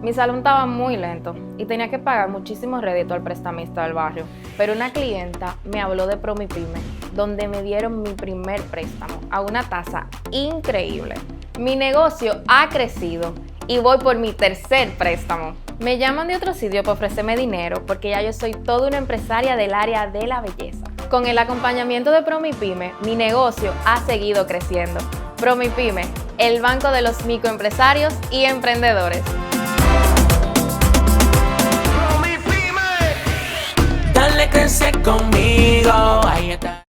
Mi salón estaba muy lento y tenía que pagar muchísimo rédito al prestamista del barrio, pero una clienta me habló de Promipyme, donde me dieron mi primer préstamo a una tasa increíble. Mi negocio ha crecido y voy por mi tercer préstamo. Me llaman de otro sitio para ofrecerme dinero porque ya yo soy toda una empresaria del área de la belleza. Con el acompañamiento de Promipyme, mi negocio ha seguido creciendo. Promipyme, el banco de los microempresarios y emprendedores. Dale crece conmigo, ahí está.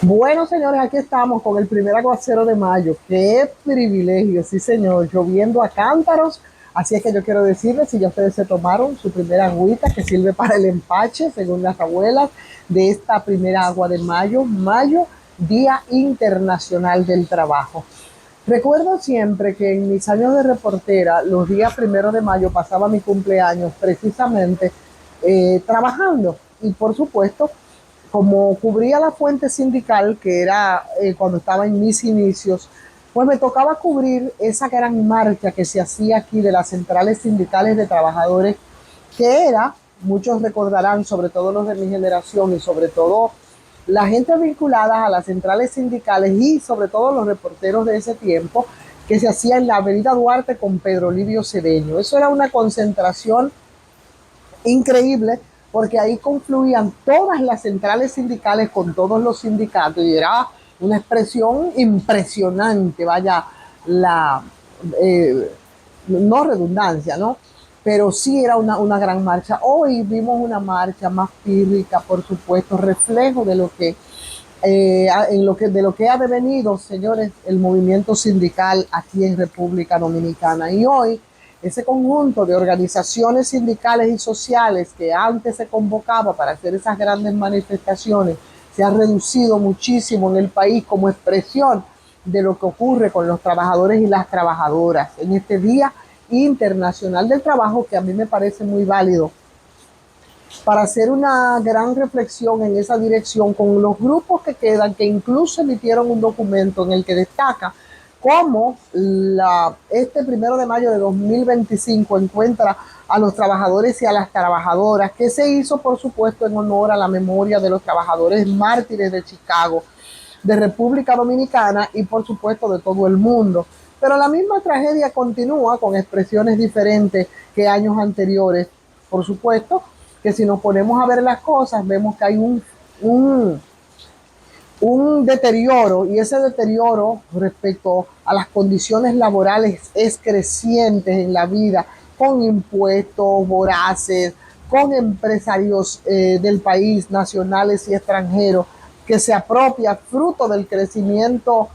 Bueno, señores, aquí estamos con el primer aguacero de mayo. ¡Qué privilegio! Sí, señor, lloviendo a cántaros. Así es que yo quiero decirles, si ya ustedes se tomaron su primera agüita que sirve para el empache, según las abuelas, de esta primera agua de mayo, Día Internacional del Trabajo. Recuerdo siempre que en mis años de reportera, los días 1 de mayo pasaba mi cumpleaños precisamente trabajando. Y por supuesto, como cubría la fuente sindical, que era cuando estaba en mis inicios, pues me tocaba cubrir esa gran marcha que se hacía aquí de las centrales sindicales de trabajadores, que era, muchos recordarán, sobre todo los de mi generación y sobre todo la gente vinculada a las centrales sindicales y sobre todo los reporteros de ese tiempo, que se hacía en la Avenida Duarte con Pedro Livio Cedeño. Eso era una concentración increíble porque ahí confluían todas las centrales sindicales con todos los sindicatos y era una expresión impresionante, vaya la, eh, no redundancia, ¿no? Pero sí era una gran marcha. Hoy vimos una marcha más pírrica, por supuesto, reflejo de lo que de lo que ha devenido, señores, el movimiento sindical aquí en República Dominicana. Y hoy, ese conjunto de organizaciones sindicales y sociales que antes se convocaba para hacer esas grandes manifestaciones, se ha reducido muchísimo en el país como expresión de lo que ocurre con los trabajadores y las trabajadoras en este Día Internacional del Trabajo, que a mí me parece muy válido para hacer una gran reflexión en esa dirección con los grupos que quedan, que incluso emitieron un documento en el que destaca cómo este 1 de mayo de 2025 encuentra a los trabajadores y a las trabajadoras, que se hizo, por supuesto, en honor a la memoria de los trabajadores mártires de Chicago, de República Dominicana y, por supuesto, de todo el mundo. Pero la misma tragedia continúa con expresiones diferentes que años anteriores, por supuesto, que si nos ponemos a ver las cosas, vemos que hay un deterioro, y ese deterioro respecto a las condiciones laborales es creciente en la vida, con impuestos voraces, con empresarios del país, nacionales y extranjeros, que se apropia fruto del crecimiento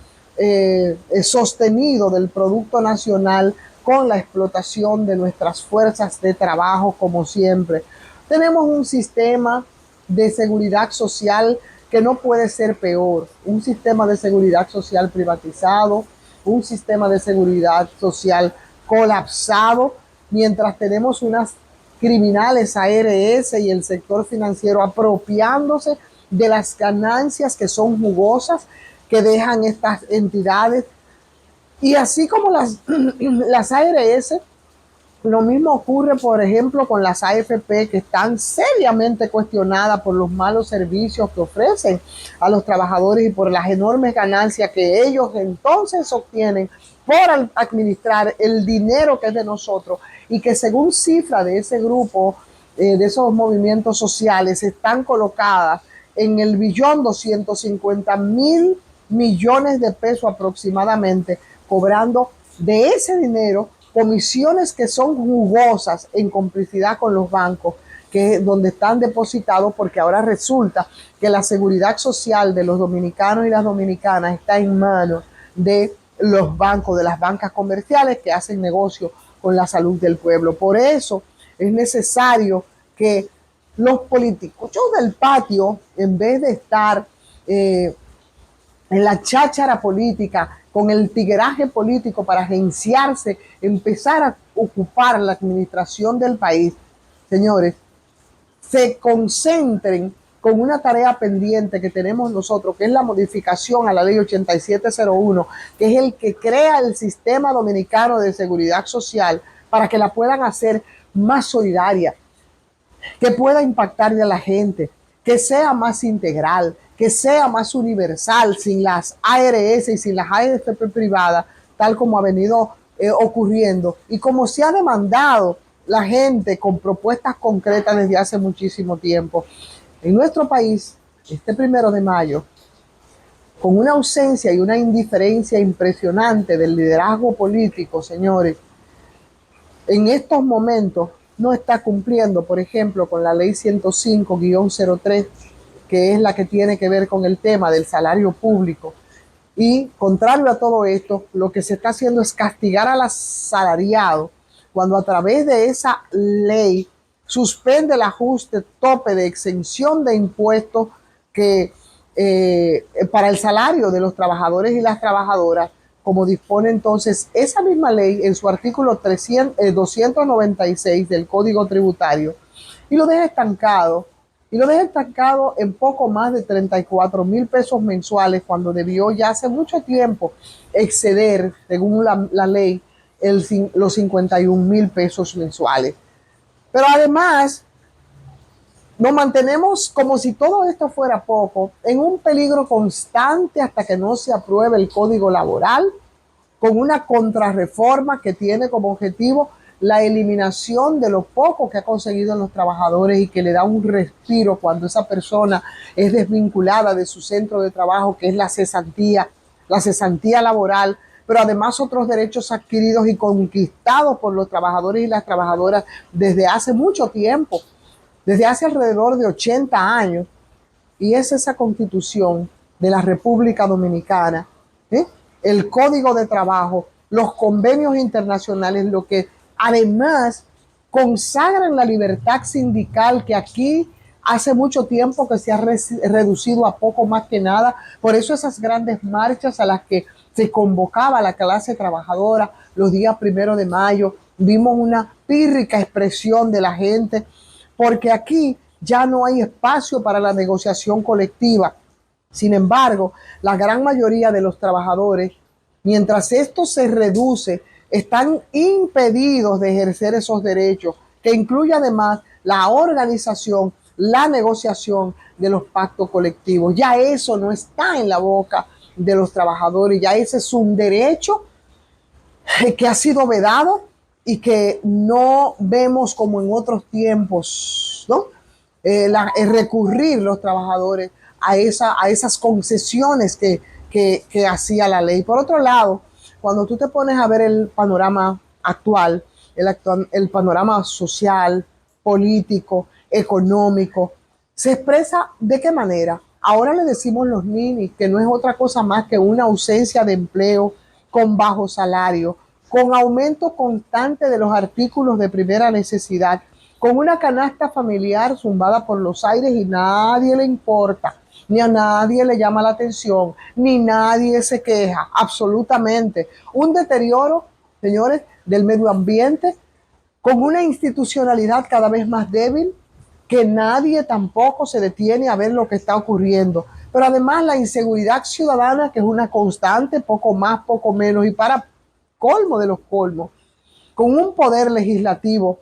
sostenido del Producto Nacional con la explotación de nuestras fuerzas de trabajo, como siempre. Tenemos un sistema de seguridad social que no puede ser peor, un sistema de seguridad social privatizado, un sistema de seguridad social colapsado, mientras tenemos unas criminales ARS y el sector financiero apropiándose de las ganancias que son jugosas que dejan estas entidades. Y así como las ARS, lo mismo ocurre, por ejemplo, con las AFP, que están seriamente cuestionadas por los malos servicios que ofrecen a los trabajadores y por las enormes ganancias que ellos entonces obtienen por administrar el dinero que es de nosotros, y que según cifra de ese grupo, de esos movimientos sociales, están colocadas en el 1.250.000.000.000 de pesos aproximadamente, cobrando de ese dinero comisiones que son jugosas en complicidad con los bancos, que es donde están depositados, porque ahora resulta que la seguridad social de los dominicanos y las dominicanas está en manos de los bancos, de las bancas comerciales que hacen negocio con la salud del pueblo. Por eso es necesario que los políticos del patio, en vez de estar en la cháchara política, con el tigueraje político para agenciarse, empezar a ocupar la administración del país, señores, se concentren con una tarea pendiente que tenemos nosotros, que es la modificación a la ley 8701, que es el que crea el sistema dominicano de seguridad social para que la puedan hacer más solidaria, que pueda impactarle a la gente, que sea más integral, que sea más universal, sin las ARS y sin las AFP privadas, tal como ha venido ocurriendo y como se ha demandado la gente con propuestas concretas desde hace muchísimo tiempo. En nuestro país, este 1 de mayo, con una ausencia y una indiferencia impresionante del liderazgo político, señores, en estos momentos no está cumpliendo, por ejemplo, con la ley 105-03, que es la que tiene que ver con el tema del salario público. Y contrario a todo esto, lo que se está haciendo es castigar al asalariado cuando a través de esa ley suspende el ajuste tope de exención de impuestos que para el salario de los trabajadores y las trabajadoras, como dispone entonces esa misma ley en su artículo 296 del Código Tributario, y lo deja estancado. Y lo deja estancado en poco más de 34,000 pesos mensuales, cuando debió ya hace mucho tiempo exceder, según la ley, los 51,000 pesos mensuales. Pero además, nos mantenemos como si todo esto fuera poco, en un peligro constante hasta que no se apruebe el Código Laboral, con una contrarreforma que tiene como objetivo la eliminación de lo poco que ha conseguido en los trabajadores y que le da un respiro cuando esa persona es desvinculada de su centro de trabajo, que es la cesantía laboral, pero además otros derechos adquiridos y conquistados por los trabajadores y las trabajadoras desde hace mucho tiempo, desde hace alrededor de 80 años, y es esa Constitución de la República Dominicana, el Código de Trabajo, los convenios internacionales, lo que además consagran la libertad sindical, que aquí hace mucho tiempo que se ha reducido a poco más que nada. Por eso esas grandes marchas a las que se convocaba la clase trabajadora los días 1 de mayo, vimos una pírrica expresión de la gente, porque aquí ya no hay espacio para la negociación colectiva. Sin embargo, la gran mayoría de los trabajadores, mientras esto se reduce, están impedidos de ejercer esos derechos, que incluye además la organización, la negociación de los pactos colectivos. Ya eso no está en la boca de los trabajadores, ya ese es un derecho que ha sido vedado y que no vemos como en otros tiempos, ¿no? Recurrir los trabajadores a esas concesiones que hacía la ley. Por otro lado, cuando tú te pones a ver el panorama actual, el panorama social, político, económico, se expresa ¿de qué manera? Ahora le decimos los ninis, que no es otra cosa más que una ausencia de empleo con bajo salario, con aumento constante de los artículos de primera necesidad, con una canasta familiar zumbada por los aires y nadie le importa, ni a nadie le llama la atención, ni nadie se queja, absolutamente. Un deterioro, señores, del medio ambiente, con una institucionalidad cada vez más débil, que nadie tampoco se detiene a ver lo que está ocurriendo. Pero además la inseguridad ciudadana, que es una constante, poco más, poco menos, y para colmo de los colmos, con un poder legislativo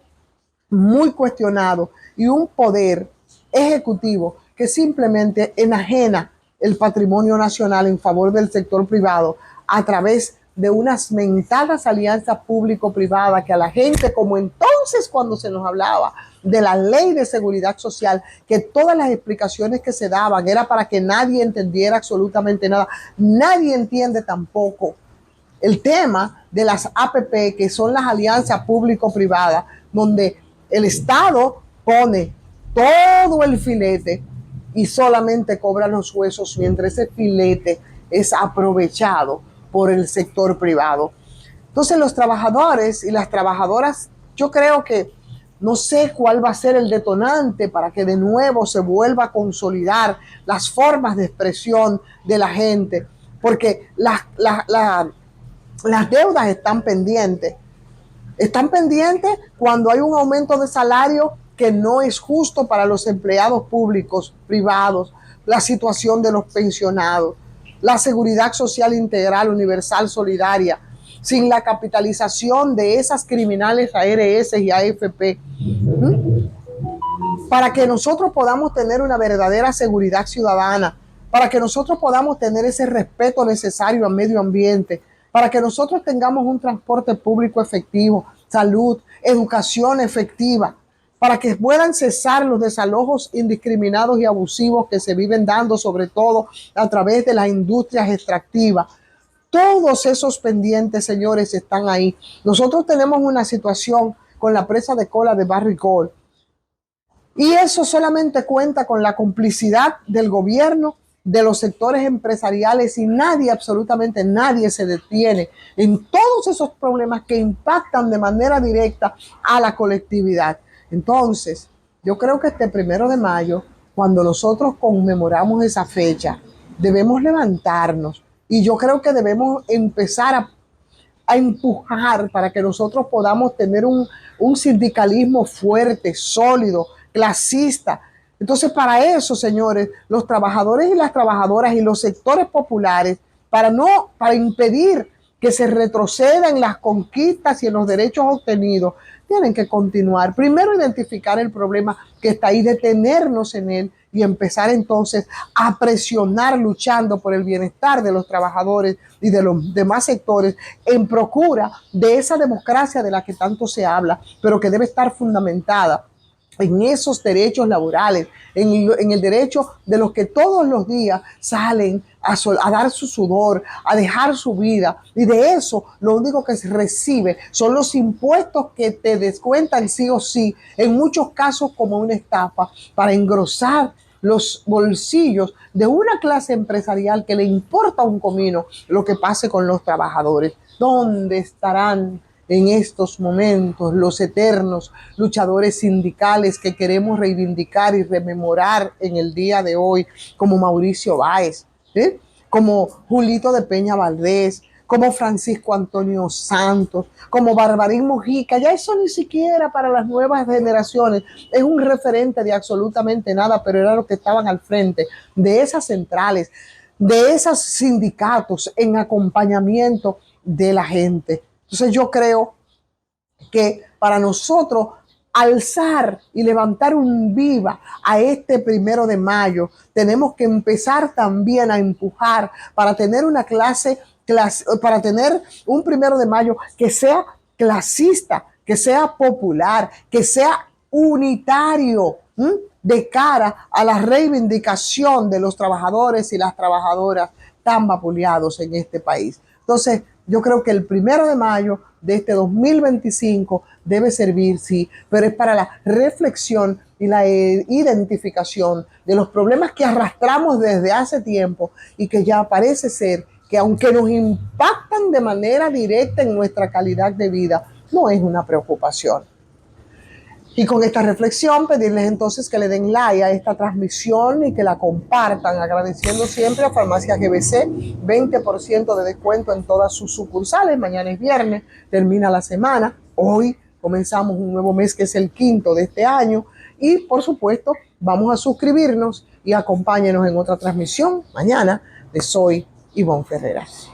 muy cuestionado y un poder ejecutivo que simplemente enajena el patrimonio nacional en favor del sector privado a través de unas mentadas alianzas público-privadas que a la gente, como entonces cuando se nos hablaba de la ley de seguridad social, que todas las explicaciones que se daban era para que nadie entendiera absolutamente nada. Nadie entiende tampoco el tema de las APP, que son las alianzas público-privadas, donde el Estado pone todo el filete y solamente cobra los huesos, mientras ese filete es aprovechado por el sector privado. Entonces los trabajadores y las trabajadoras, yo creo que no sé cuál va a ser el detonante para que de nuevo se vuelva a consolidar las formas de expresión de la gente, porque las deudas están pendientes. Están pendientes cuando hay un aumento de salario que no es justo para los empleados públicos, privados, la situación de los pensionados, la seguridad social integral, universal, solidaria, sin la capitalización de esas criminales ARS y AFP, para que nosotros podamos tener una verdadera seguridad ciudadana, para que nosotros podamos tener ese respeto necesario al medio ambiente, para que nosotros tengamos un transporte público efectivo, salud, educación efectiva, para que puedan cesar los desalojos indiscriminados y abusivos que se viven dando, sobre todo a través de las industrias extractivas. Todos esos pendientes, señores, están ahí. Nosotros tenemos una situación con la presa de cola de Barrick-Gold, y eso solamente cuenta con la complicidad del gobierno, de los sectores empresariales, y nadie, absolutamente nadie, se detiene en todos esos problemas que impactan de manera directa a la colectividad. Entonces, yo creo que este 1 de mayo, cuando nosotros conmemoramos esa fecha, debemos levantarnos, y yo creo que debemos empezar a empujar para que nosotros podamos tener un sindicalismo fuerte, sólido, clasista. Entonces, para eso, señores, los trabajadores y las trabajadoras y los sectores populares, para impedir que se retroceda en las conquistas y en los derechos obtenidos, tienen que continuar. Primero, identificar el problema que está ahí, detenernos en él y empezar entonces a presionar, luchando por el bienestar de los trabajadores y de los demás sectores, en procura de esa democracia de la que tanto se habla, pero que debe estar fundamentada en esos derechos laborales, en el derecho de los que todos los días salen a dar su sudor, a dejar su vida, y de eso lo único que se recibe son los impuestos que te descuentan sí o sí, en muchos casos como una estafa, para engrosar los bolsillos de una clase empresarial que le importa un comino lo que pase con los trabajadores. ¿Dónde estarán en estos momentos los eternos luchadores sindicales que queremos reivindicar y rememorar en el día de hoy, como Mauricio Báez, como Julito de Peña Valdés, como Francisco Antonio Santos, como Barbarín Mujica? Ya eso ni siquiera para las nuevas generaciones es un referente de absolutamente nada, pero eran los que estaban al frente de esas centrales, de esos sindicatos, en acompañamiento de la gente. Entonces yo creo que para nosotros alzar y levantar un viva a este 1 de mayo, tenemos que empezar también a empujar para tener para tener un 1 de mayo que sea clasista, que sea popular, que sea unitario, de cara a la reivindicación de los trabajadores y las trabajadoras tan vapuleados en este país. Entonces, yo creo que el 1 de mayo de este 2025 debe servir, sí, pero es para la reflexión y la identificación de los problemas que arrastramos desde hace tiempo y que ya parece ser que, aunque nos impactan de manera directa en nuestra calidad de vida, no es una preocupación. Y con esta reflexión, pedirles entonces que le den like a esta transmisión y que la compartan, agradeciendo siempre a Farmacia GBC, 20% de descuento en todas sus sucursales. Mañana es viernes, termina la semana. Hoy comenzamos un nuevo mes que es el 5º de este año. Y por supuesto, vamos a suscribirnos y acompáñenos en otra transmisión mañana de Soy Ivonne Ferreras.